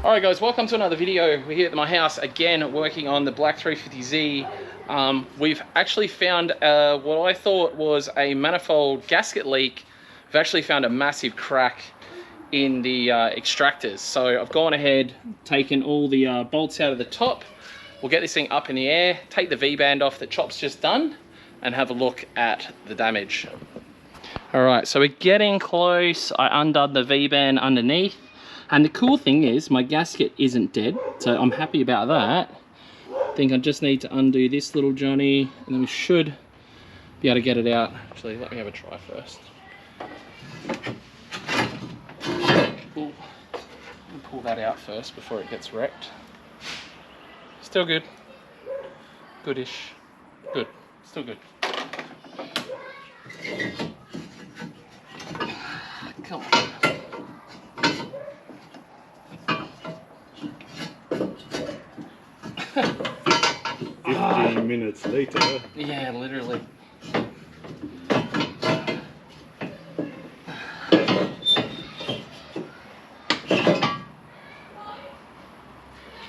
Alright guys, welcome to another video. We're here at my house again working on the Black 350Z. We've actually found what I thought was a manifold gasket leak. We've actually found a massive crack in the extractors. So I've gone ahead, taken all the bolts out of the top. We'll get this thing up in the air, take the V-band off that Chop's just done, and have a look at the damage. Alright, so we're getting close. I undone the V-band underneath. And the cool thing is my gasket isn't dead, so I'm happy about that. I think I just need to undo this little Johnny, and then we should be able to get it out. Actually, let me have a try first. Ooh. Pull that out first before it gets wrecked. Still good. Goodish. Good. Still good. Come on. 15 minutes later. Yeah, literally.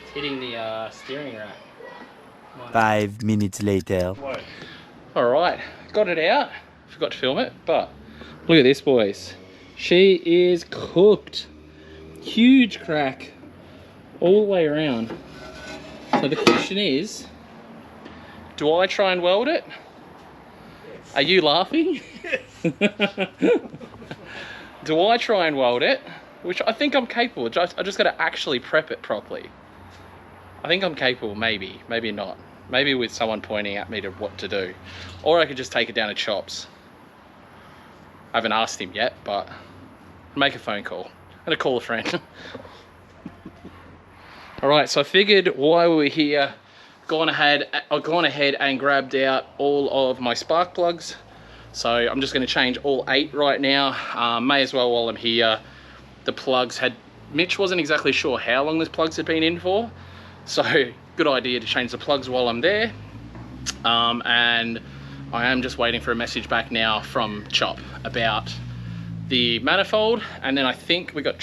It's hitting the steering rack. 5 minutes later. Alright, got it out. Forgot to film it, but look at this, boys. She is cooked. Huge crack all the way around. So the question is, do I try and weld it? Yes. Are you laughing? Yes. Do I try and weld it? Which I think I'm capable. I just got to actually prep it properly. I think I'm capable, maybe not. Maybe with someone pointing at me to what to do. Or I could just take it down to Chops. I haven't asked him yet, but make a phone call. I'm gonna call a friend. Alright, so I figured while we were here, I've gone ahead and grabbed out all of my spark plugs. So I'm just going to change all 8 right now. May as well while I'm here. The plugs Mitch wasn't exactly sure how long these plugs had been in for. So good idea to change the plugs while I'm there. And I am just waiting for a message back now from Chop about the manifold. And then I think we got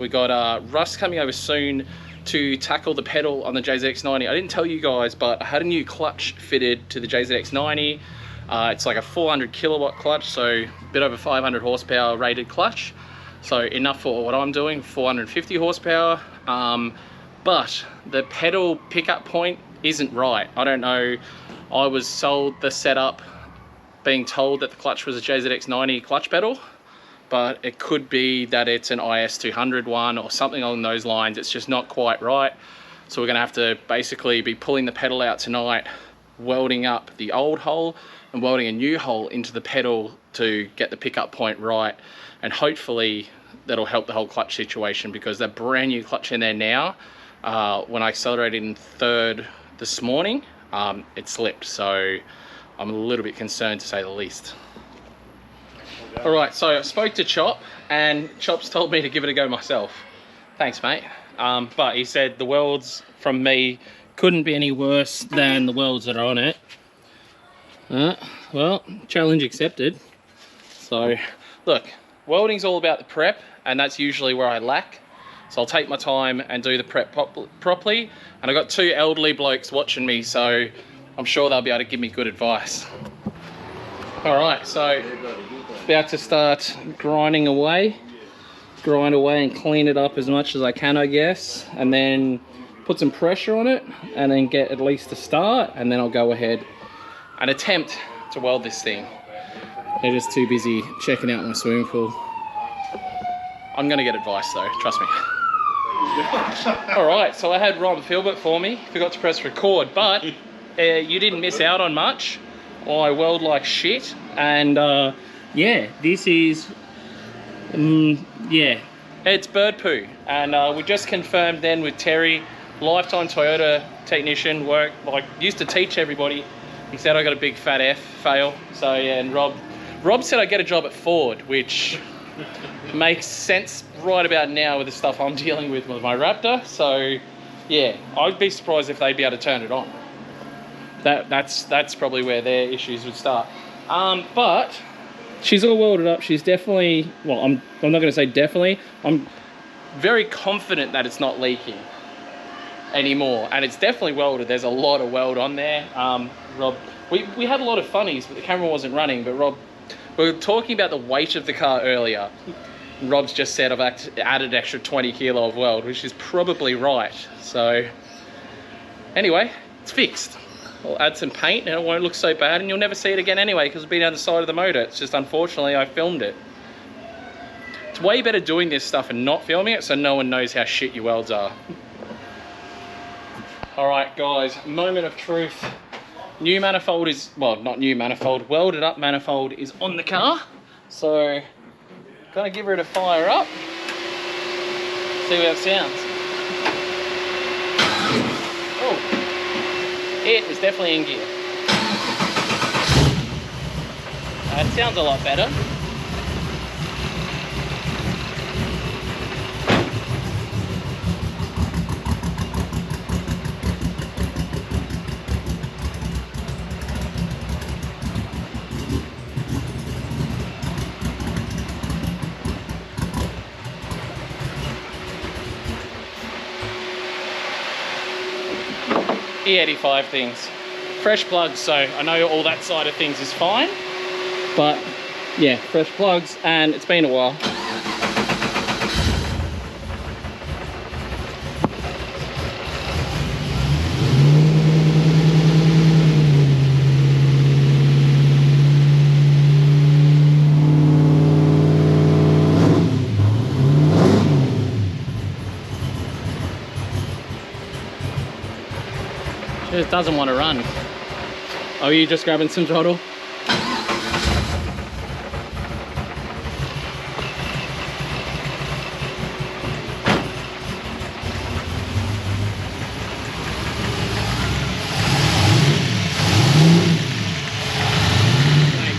we got Russ coming over soon to tackle the pedal on the JZX90. I didn't tell you guys, but I had a new clutch fitted to the JZX90. It's like a 400 kilowatt clutch, so a bit over 500 horsepower rated clutch. So enough for what I'm doing, 450 horsepower. But the pedal pickup point isn't right. I don't know. I was sold the setup being told that the clutch was a JZX90 clutch pedal, but it could be that it's an IS200 one or something along those lines. It's just not quite right. So we're gonna have to basically be pulling the pedal out tonight, welding up the old hole and welding a new hole into the pedal to get the pickup point right. And hopefully that'll help the whole clutch situation, because that brand new clutch in there now, when I accelerated in third this morning, it slipped. So I'm a little bit concerned, to say the least. Alright, so I spoke to Chop, and Chop's told me to give it a go myself. Thanks, mate. But he said the welds from me couldn't be any worse than the welds that are on it. Well, challenge accepted. So, look, welding's all about the prep, and that's usually where I lack. So I'll take my time and do the prep properly. And I've got 2 elderly blokes watching me, so I'm sure they'll be able to give me good advice. Alright, so about to start grinding away. Grind away and clean it up as much as I can, I guess. And then put some pressure on it and then get at least a start. And then I'll go ahead and attempt to weld this thing. They're just too busy checking out my swimming pool. I'm gonna get advice though, trust me. Alright, so I had Rob film it for me. Forgot to press record, but you didn't miss out on much. I weld like shit, and yeah, this is yeah, it's bird poo. And we just confirmed then with Terry, lifetime Toyota technician, used to teach everybody. He said I got a big fat F, fail. So yeah, and Rob said I get a job at Ford, which makes sense right about now with the stuff I'm dealing with my Raptor. So yeah, I'd be surprised if they'd be able to turn it on. That's probably where their issues would start. But she's all welded up. She's definitely, well, I'm not going to say definitely. very confident that it's not leaking anymore, and it's definitely welded. There's a lot of weld on there. Rob, we had a lot of funnies, but the camera wasn't running. But Rob, we were talking about the weight of the car earlier. Rob's just said I've added extra 20 kilo of weld, which is probably right. So anyway, it's fixed. I'll add some paint and it won't look so bad, and you'll never see it again anyway because it'll be down the side of the motor. It's just, unfortunately, I filmed it. It's way better doing this stuff and not filming it so no one knows how shit your welds are. All right, guys, moment of truth. New manifold is, well, not new manifold, welded up manifold is on the car. So, gonna give it a fire up. See how it sounds. Oh, it is definitely in gear. It sounds a lot better. E85 things, fresh plugs, so I know all that side of things is fine, but yeah, fresh plugs, and it's been a while. It doesn't want to run. Oh, are you just grabbing some throttle?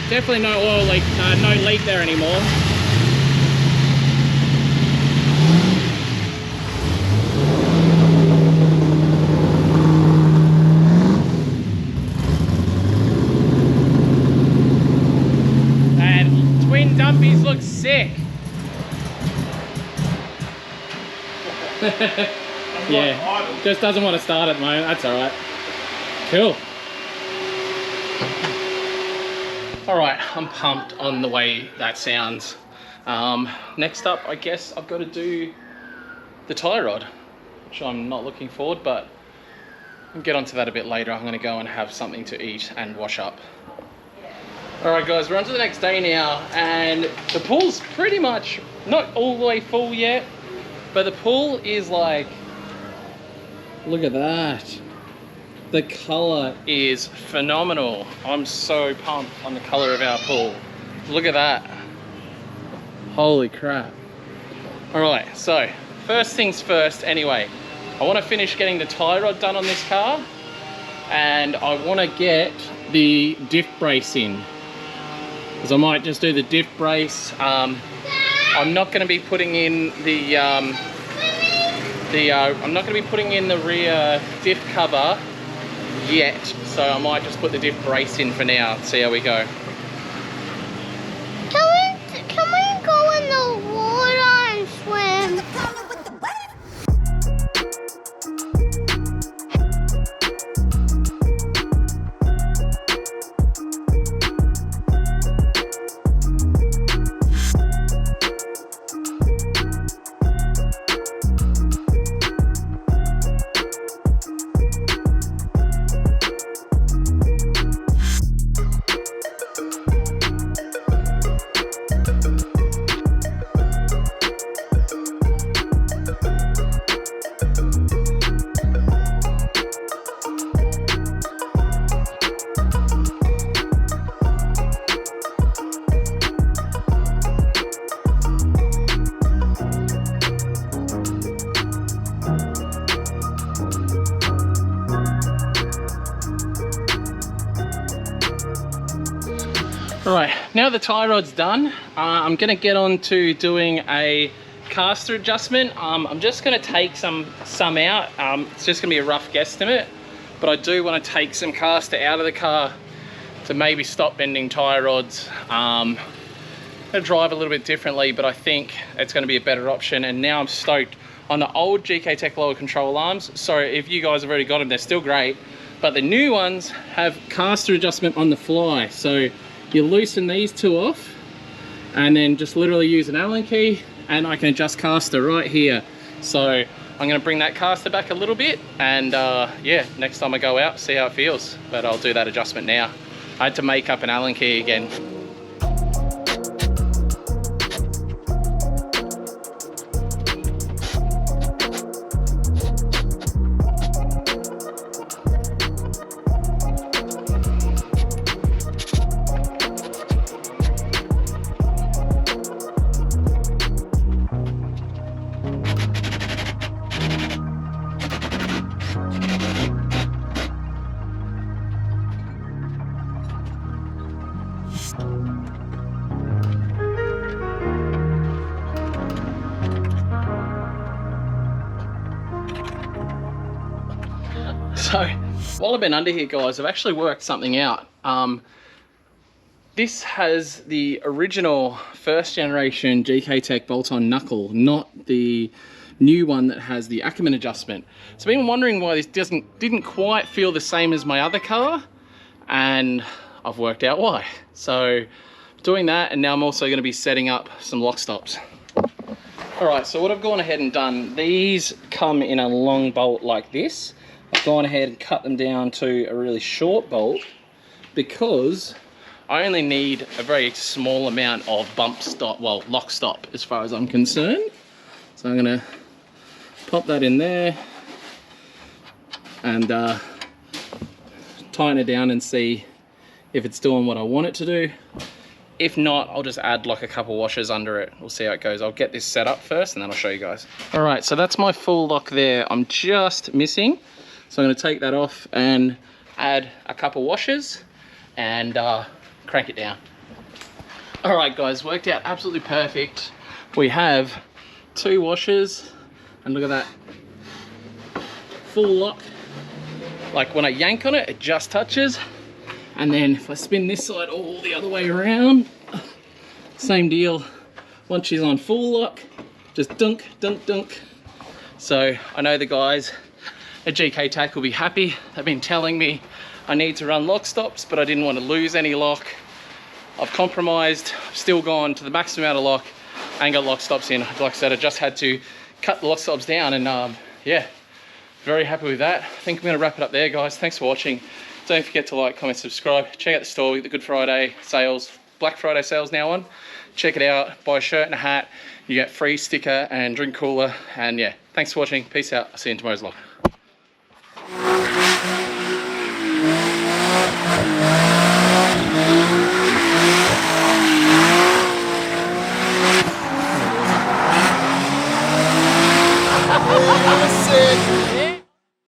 Definitely no oil leak, no leak there anymore. Dumpies look sick. Yeah, just doesn't want to start at the moment. That's all right. Cool. All right, I'm pumped on the way that sounds. Next up, I guess I've got to do the tie rod, which I'm not looking forward, but I'll get onto that a bit later. I'm going to go and have something to eat and wash up. Alright guys, we're on to the next day now, and the pool's pretty much not all the way full yet, but the pool is like, look at that. The colour is phenomenal. I'm so pumped on the colour of our pool. Look at that. Holy crap. Alright, so first things first anyway. I want to finish getting the tie rod done on this car, and I want to get the diff brace in. Because I might just do the diff brace. I'm not going to be putting in the I'm not going to be putting in the rear diff cover yet, so I might just put the diff brace in for now and see how we go. Can we go in the water and swim? Right, now the tie rod's done, I'm going to get on to doing a caster adjustment. I'm just going to take some out. It's just going to be a rough guesstimate, but I do want to take some caster out of the car to maybe stop bending tie rods. gonna drive a little bit differently, but I think it's gonna be a better option. And now I'm stoked on the old GK Tech lower control arms. Sorry if you guys have already got them, they're still great, but the new ones have caster adjustment on the fly. So you loosen these two off and then just literally use an Allen key and I can adjust caster right here. So I'm gonna bring that caster back a little bit and yeah, next time I go out, see how it feels. But I'll do that adjustment now. I had to make up an Allen key again. So while I've been under here, guys, I've actually worked something out. This has the original first generation GK Tech bolt-on knuckle, not the new one that has the Ackerman adjustment. So I've been wondering why this didn't quite feel the same as my other car, and I've worked out why. So doing that, and now I'm also going to be setting up some lock stops. All right, so what I've gone ahead and done, these come in a long bolt like this. I've gone ahead and cut them down to a really short bolt because I only need a very small amount of bump stop, well, lock stop as far as I'm concerned. So I'm gonna pop that in there and tighten it down and see if it's doing what I want it to do. If not, I'll just add like a couple washers under it. We'll see how it goes. I'll get this set up first and then I'll show you guys. All right, so that's my full lock there. I'm just missing. So I'm gonna take that off and add a couple washers and crank it down. All right, guys, worked out absolutely perfect. We have 2 washers and look at that. Full lock. Like when I yank on it, it just touches. And then if I spin this side all the other way around, same deal. Once she's on full lock, just dunk, dunk, dunk. So I know the guys at GK Tech will be happy. They've been telling me I need to run lock stops, but I didn't want to lose any lock. I've compromised, I've still gone to the maximum amount of lock and got lock stops in. Like I said, I just had to cut the lock stops down and yeah, very happy with that. I think I'm gonna wrap it up there, guys. Thanks for watching. Don't forget to like, comment, subscribe. Check out the store, the Good Friday sales, Black Friday sales now on. Check it out, buy a shirt and a hat. You get free sticker and drink cooler. And yeah, thanks for watching. Peace out. I'll see you in tomorrow's vlog.